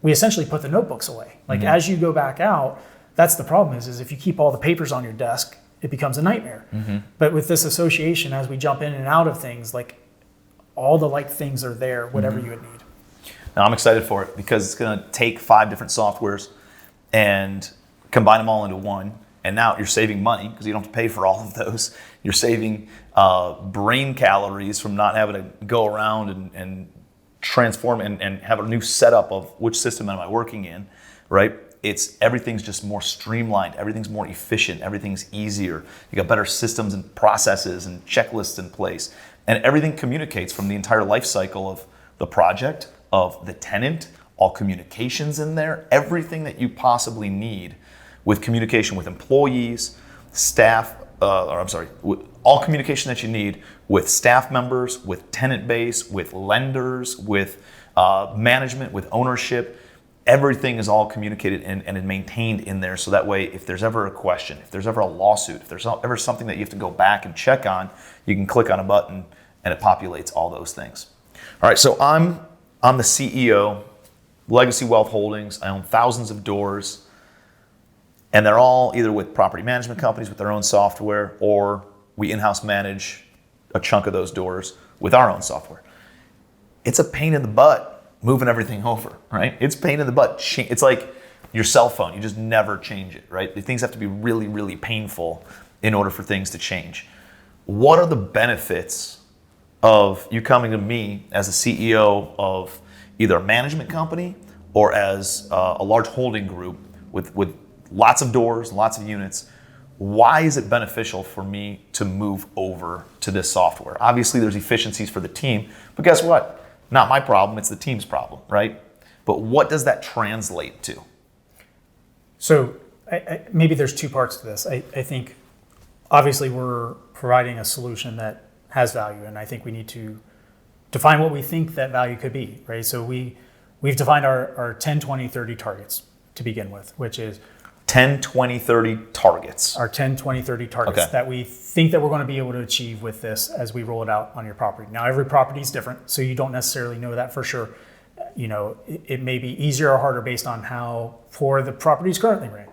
[SPEAKER 2] we essentially put the notebooks away. As you go back out, that's the problem is if you keep all the papers on your desk, it becomes a nightmare. But with this association, as we jump in and out of things, all the things are there, whatever you would need.
[SPEAKER 1] Now I'm excited for it because it's going to take 5 different softwares and combine them all into one. And now you're saving money because you don't have to pay for all of those. You're saving brain calories from not having to go around and transform and have a new setup of which system am I working in, right? Everything's just more streamlined. Everything's more efficient. Everything's easier. You got better systems and processes and checklists in place. And everything communicates from the entire life cycle of the project, of the tenant, all communications in there, everything that you possibly need with communication with employees, staff, all communication that you need with staff members, with tenant base, with lenders, with management, with ownership. Everything is all communicated and maintained in there, so that way if there's ever a question, if there's ever a lawsuit, if there's ever something that you have to go back and check on, you can click on a button and it populates all those things. All right, so I'm the CEO, Legacy Wealth Holdings. I own thousands of doors, and they're all either with property management companies with their own software, or we in-house manage a chunk of those doors with our own software. It's a pain in the butt moving everything over, right? It's a pain in the butt. It's like your cell phone. You just never change it, right? Things have to be really, really painful in order for things to change. What are the benefits of you coming to me as a CEO of either a management company or as a large holding group with lots of doors, lots of units? Why is it beneficial for me to move over to this software? Obviously, there's efficiencies for the team, but guess what? Not my problem, it's the team's problem, right? But what does that translate to?
[SPEAKER 2] So maybe there's 2 parts to this. I think obviously we're providing a solution that has value, and I think we need to define what we think that value could be, right? So we've defined our 10, 20, 30 targets to begin with, which is
[SPEAKER 1] 10, 20, 30 targets.
[SPEAKER 2] Our 10, 20, 30 targets that we think that we're going to be able to achieve with this as we roll it out on your property. Now, every property is different, so you don't necessarily know that for sure. It may be easier or harder based on how poor the property is currently ran.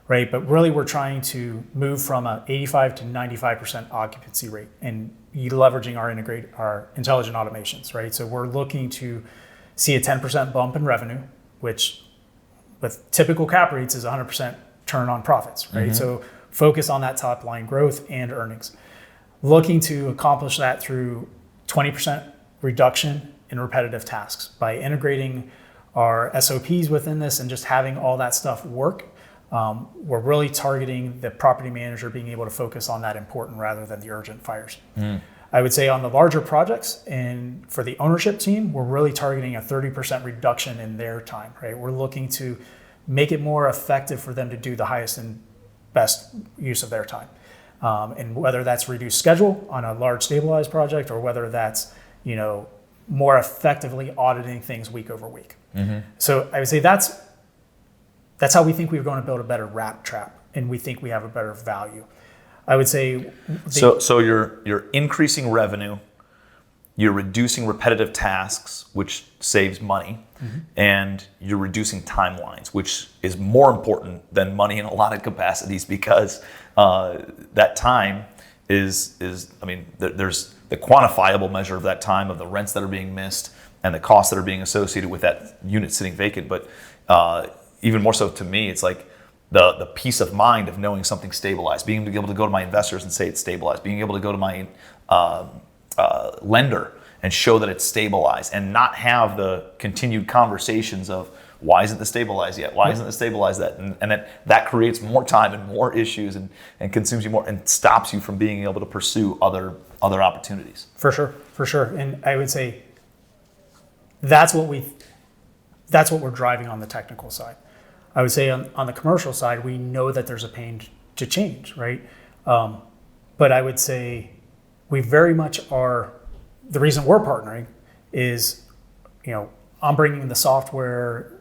[SPEAKER 2] right? But really we're trying to move from a 85 to 95% occupancy rate and leveraging our intelligent automations, right? So we're looking to see a 10% bump in revenue, which with typical cap rates is 100% turn on profits, right? So focus on that top line growth and earnings. Looking to accomplish that through 20% reduction in repetitive tasks by integrating our SOPs within this and just having all that stuff work. We're really targeting the property manager being able to focus on that important rather than the urgent fires. I would say on the larger projects and for the ownership team, we're really targeting a 30% reduction in their time, right? We're looking to make it more effective for them to do the highest and best use of their time. And whether that's reduced schedule on a large stabilized project or whether that's, more effectively auditing things week over week. So I would say that's how we think we're going to build a better rat trap, and we think we have a better value. I would say.
[SPEAKER 1] So you're increasing revenue, you're reducing repetitive tasks, which saves money, and you're reducing timelines, which is more important than money in a lot of capacities because that time is there's the quantifiable measure of that time of the rents that are being missed and the costs that are being associated with that unit sitting vacant. But even more so to me, it's like the peace of mind of knowing something's stabilized, being able to go to my investors and say it's stabilized, being able to go to my lender and show that it's stabilized and not have the continued conversations of why isn't this stabilized yet? Why isn't this stabilized yet? And that creates more time and more issues and consumes you more and stops you from being able to pursue other opportunities.
[SPEAKER 2] For sure. And I would say that's what we're driving on the technical side. I would say on the commercial side, we know that there's a pain to change, right? But I would say we very much are, the reason we're partnering is, I'm bringing the software,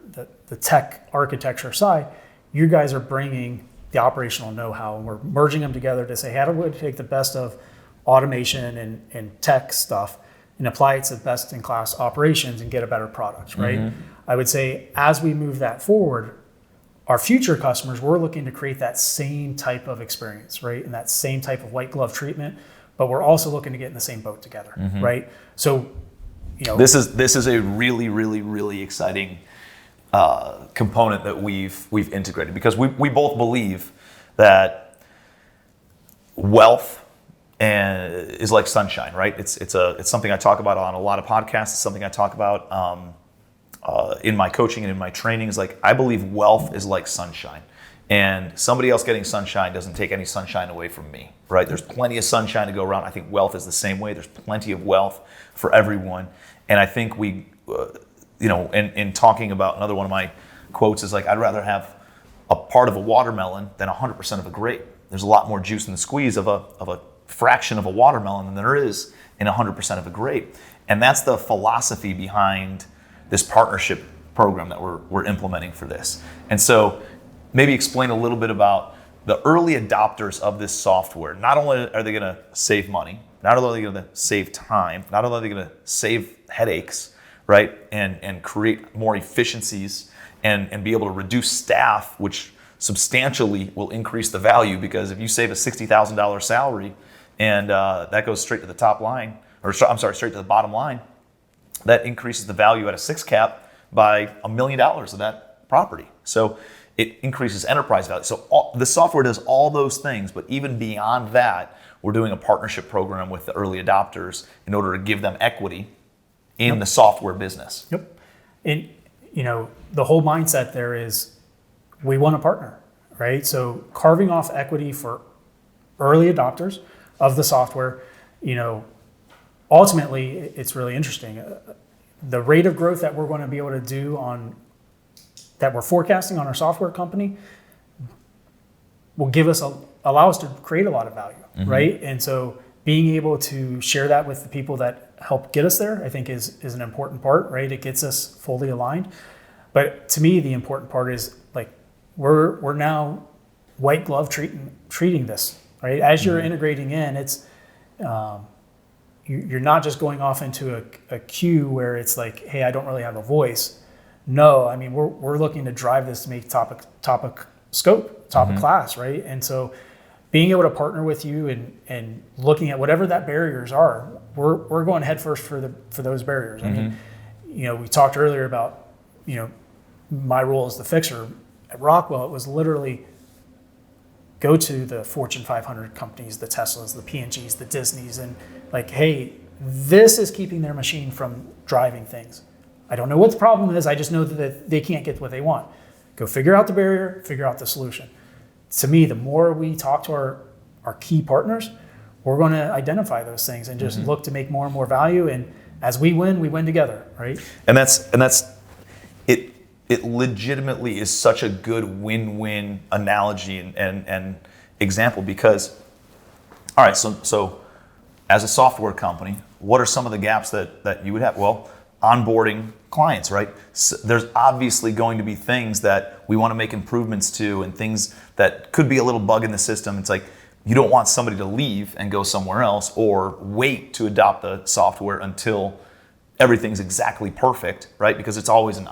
[SPEAKER 2] the tech architecture side, you guys are bringing the operational know-how, and we're merging them together to say, how do we take the best of automation and tech stuff and apply it to best-in-class operations and get a better product, right? I would say as we move that forward, our future customers, we're looking to create that same type of experience, right? And that same type of white glove treatment, but we're also looking to get in the same boat together, right? So,
[SPEAKER 1] this is a really, really, really exciting component that we've integrated because we both believe that wealth is like sunshine, right? It's something I talk about on a lot of podcasts. It's something I talk about in my coaching and in my training. Is like I believe wealth is like sunshine, and somebody else getting sunshine doesn't take any sunshine away from me, right? There's plenty of sunshine to go around. I think wealth is the same way. There's plenty of wealth for everyone, and I think we, in talking about another one of my quotes is like I'd rather have a part of a watermelon than 100% of a grape. There's a lot more juice in the squeeze of a fraction of a watermelon than there is in 100% of a grape, and that's the philosophy behind this partnership program that we're implementing for this. And so maybe explain a little bit about the early adopters of this software. Not only are they going to save money, not only are they going to save time, not only are they going to save headaches, right, and create more efficiencies and be able to reduce staff, which substantially will increase the value because if you save a $60,000 salary and that goes straight to the top line, straight to the bottom line, that increases the value at a 6 cap by $1 million of that property. So it increases enterprise value. So the software does all those things, but even beyond that, we're doing a partnership program with the early adopters in order to give them equity in the software business.
[SPEAKER 2] Yep. And, the whole mindset there is we want to partner, right? So carving off equity for early adopters of the software, ultimately, it's really interesting. The rate of growth that we're going to be able to do that we're forecasting on our software company will allow us to create a lot of value, right? And so being able to share that with the people that help get us there, I think is an important part, right? It gets us fully aligned. But to me, the important part is like we're now white glove treating this, right? As you're integrating in, it's you're not just going off into a queue where it's like, hey, I don't really have a voice. No, I mean we're looking to drive this to make top scope, top of class, right? And so being able to partner with you and looking at whatever that barriers are, we're going head first for those barriers. I mean, we talked earlier about, my role as the fixer at Rockwell. It was literally go to the Fortune 500 companies, the Teslas, the P&Gs, the Disneys, and like, hey, this is keeping their machine from driving things. I don't know what the problem is. I just know that they can't get what they want. Go figure out the barrier, figure out the solution. To me, the more we talk to our key partners, we're going to identify those things and just look to make more and more value. And as we win together, right?
[SPEAKER 1] And that's it. It legitimately is such a good win-win analogy and example because, all right, so as a software company, what are some of the gaps that you would have? Well, onboarding clients, right? So there's obviously going to be things that we want to make improvements to and things that could be a little bug in the system. It's like you don't want somebody to leave and go somewhere else or wait to adopt the software until everything's exactly perfect, right? Because it's always an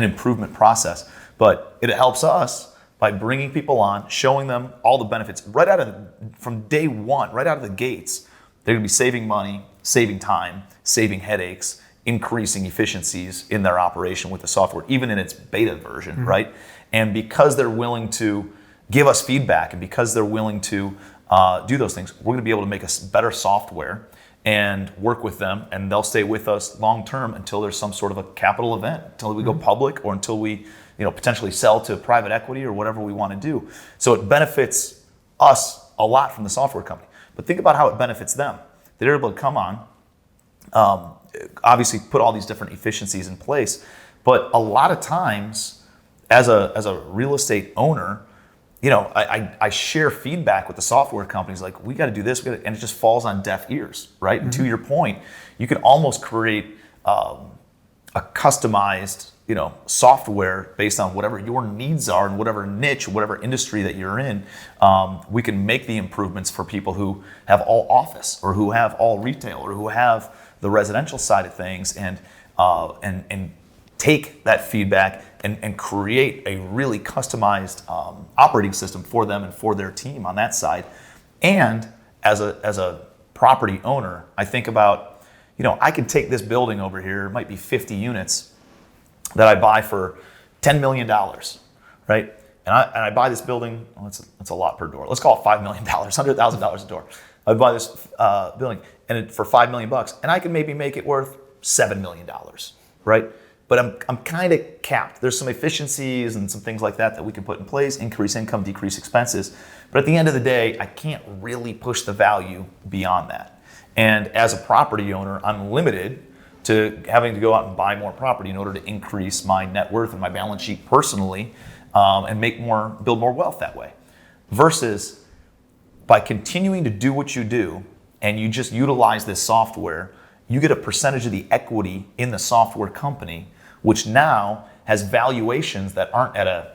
[SPEAKER 1] improvement process. But it helps us by bringing people on, showing them all the benefits from day one, right out of the gates. They're going to be saving money, saving time, saving headaches, increasing efficiencies in their operation with the software, even in its beta version, right? And because they're willing to give us feedback and because they're willing to do those things, we're going to be able to make a better software and work with them, and they'll stay with us long term until there's some sort of a capital event, until we go public or until we potentially sell to private equity or whatever we want to do. So it benefits us a lot from the software company. But think about how it benefits them. They're able to come on, obviously put all these different efficiencies in place, but a lot of times as a real estate owner, I share feedback with the software companies like, we got to do this, and it just falls on deaf ears, right? And to your point, you can almost create a customized, software based on whatever your needs are and whatever niche, whatever industry that you're in. We can make the improvements for people who have all office or who have all retail or who have the residential side of things and take that feedback and create a really customized operating system for them and for their team on that side. And as a property owner, I think about, I can take this building over here, it might be 50 units that I buy for $10 million, right? And I buy this building, that's a lot per door. Let's call it $5 million, $100,000 a door. I buy this building for $5 million, and I can maybe make it worth $7 million, right? But I'm kind of capped. There's some efficiencies and some things like that we can put in place, increase income, decrease expenses. But at the end of the day, I can't really push the value beyond that. And as a property owner, I'm limited to having to go out and buy more property in order to increase my net worth and my balance sheet personally, and build more wealth that way. Versus by continuing to do what you do and you just utilize this software, you get a percentage of the equity in the software company, which now has valuations that aren't at a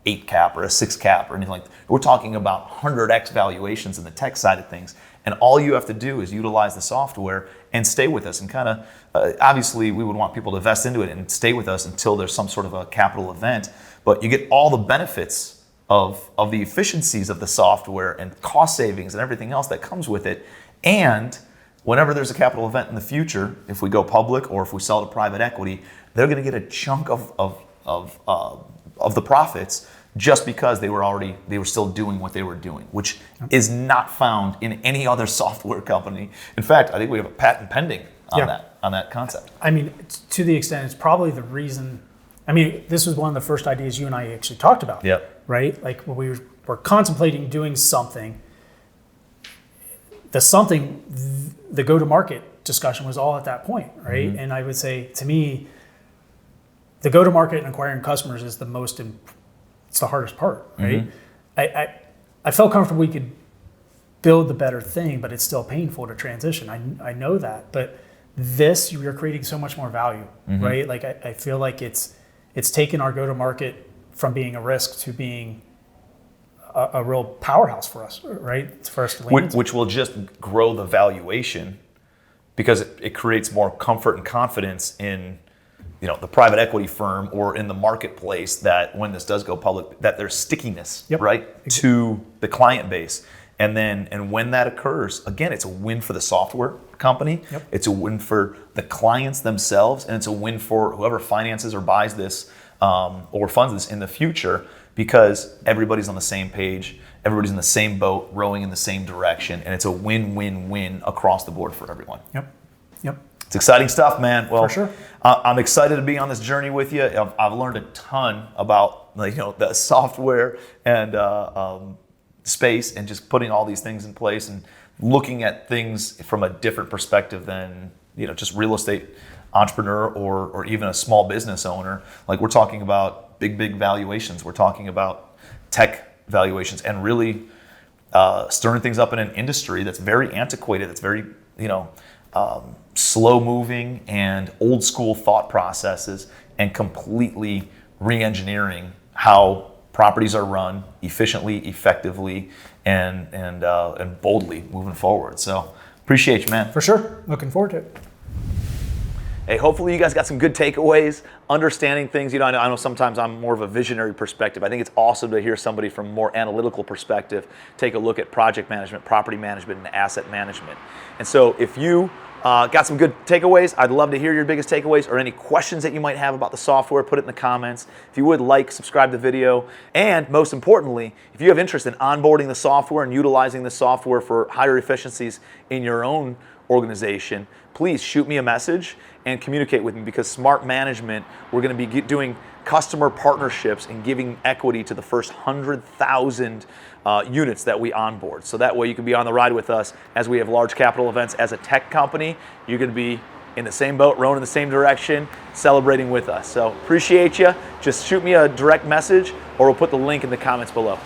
[SPEAKER 1] 8 cap or a 6 cap or anything like that. We're talking about 100x valuations in the tech side of things. And all you have to do is utilize the software and stay with us. And kind of, obviously, we would want people to invest into it and stay with us until there's some sort of a capital event. But you get all the benefits of the efficiencies of the software and cost savings and everything else that comes with it. And whenever there's a capital event in the future, if we go public or if we sell to private equity, they're going to get a chunk of the profits just because they were still doing what they were doing, which is not found in any other software company. In fact, I think we have a patent pending on that concept.
[SPEAKER 2] I mean, to the extent, it's probably the reason. I mean, this was one of the first ideas you and I actually talked about.
[SPEAKER 1] Yep.
[SPEAKER 2] Right? Like when we were contemplating doing something, the go-to-market discussion was all at that point, right? Mm-hmm. And I would say, to me, the go-to-market and acquiring customers is it's the hardest part, right? Mm-hmm. I felt comfortable we could build the better thing, but it's still painful to transition. I know that, but you're creating so much more value, mm-hmm. right? Like I feel like it's taken our go-to-market from being a risk to being a real powerhouse for us, right? For us to lean into.
[SPEAKER 1] Which will just grow the valuation because it creates more comfort and confidence in the private equity firm or in the marketplace, that when this does go public, that there's stickiness, right, to the client base. And when that occurs, again, it's a win for the software company. It's a win for the clients themselves, and it's a win for whoever finances or buys this or funds this in the future, because everybody's on the same page, everybody's in the same boat, rowing in the same direction, and it's a win-win-win across the board for everyone. It's exciting stuff, man. Well,
[SPEAKER 2] for sure.
[SPEAKER 1] I'm excited to be on this journey with you. I've learned a ton about the software and space, and just putting all these things in place and looking at things from a different perspective than just real estate entrepreneur or even a small business owner. Like, we're talking about big valuations. We're talking about tech valuations, and really stirring things up in an industry that's very antiquated, that's very slow moving and old school thought processes, and completely re-engineering how properties are run efficiently, effectively, and boldly moving forward. So appreciate you, man.
[SPEAKER 2] For sure. Looking forward to it.
[SPEAKER 1] Hey, hopefully you guys got some good takeaways, understanding things. I know sometimes I'm more of a visionary perspective. I think it's awesome to hear somebody from a more analytical perspective take a look at project management, property management, and asset management. And so if you got some good takeaways, I'd love to hear your biggest takeaways, or any questions that you might have about the software. Put it in the comments. If you would, subscribe to the video. And most importantly, if you have interest in onboarding the software and utilizing the software for higher efficiencies in your own organization, please shoot me a message and communicate with me, because Smart Management, we're going to be doing customer partnerships and giving equity to the first 100,000 units that we onboard. So that way you can be on the ride with us as we have large capital events. As a tech company, you're going to be in the same boat, rowing in the same direction, celebrating with us. So appreciate you. Just shoot me a direct message, or we'll put the link in the comments below.